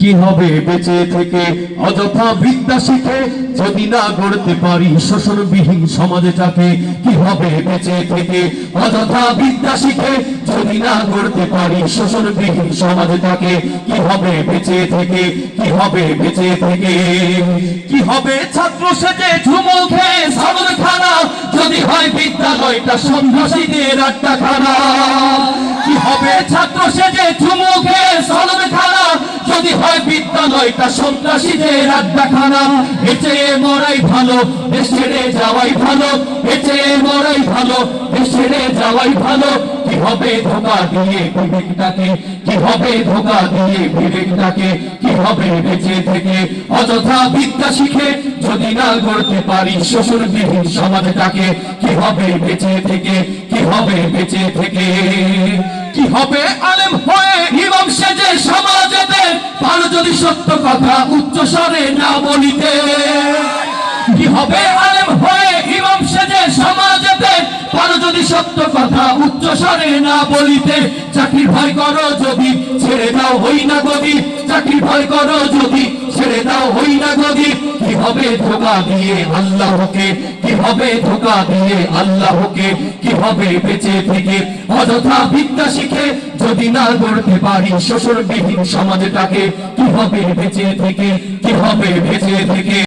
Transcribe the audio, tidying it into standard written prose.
কি হবে বেঁচে থেকে অযথা বিদ্যা শিখে যদি না গড়তে পারি শোষণবিহীন সমাজটাকে? কি হবে বেঁচে থেকে অযথা বিদ্যা শিখে যদি না গড়তে পারি শোষণবিহীন সমাজটাকে? কি হবে বেঁচে থেকে, কি হবে বেঁচে থেকে? কি হবে ছাত্র সেজে ঝুমো খেয়ে সামনে খানা যদি হয় বিদ্যালয়টা সন্ত্রাসীদের আড্ডাখানা? কি হবে ছাত্র সেজে ঝুমো খেয়ে সামনে খানা যদি হয় বিদ্যালয়টা সন্ত্রাসীদের আড্ডাখানা? এর চেয়ে মরাই ভালো, দেশ ছেড়ে যাওয়াই ভালো, এর চেয়ে মরাই ভালো, দেশ ছেড়ে যাওয়াই ভালো। কি হবে ধোঁকা দিয়ে বিবেকটাকে, কি হবে ধোঁকা দিয়ে বিবেকটাকে? কি হবে বেঁচে থেকে অযথা বিদ্যা শিখে যদি না গড়তে পারি শোষণবিহীন সমাজটাকে? কি হবে বেঁচে থেকে, কি হবে বেঁচে থেকে? কি হবে আলেম হয়ে ইমাম সেজে সমাজেতে পারো যদি সত্য কথা উচ্চ স্বরে না বলিতে? কি হবে আলেম হয়ে ইমাম সেজে সমাজেতে পারো যদি সত্য কথা উচ্চ স্বরে না বলিতে? চাকরির ভয় করো যদি ছেড়ে দাও হই না গদি, চাকরির ভয় করো যদি ছেড়ে দাও হই না গদি। কি হবে ধোঁকা দিয়ে আল্লাহকে, কি হবে ধোঁকা দিয়ে আল্লাহকে? কি হবে বেঁচে থেকে অযথা বিদ্যা শিখে যদি না গড়তে পারি শোষণবিহীন সমাজটাকে? কি হবে বেঁচে থেকে, কি হবে বেঁচে থেকে?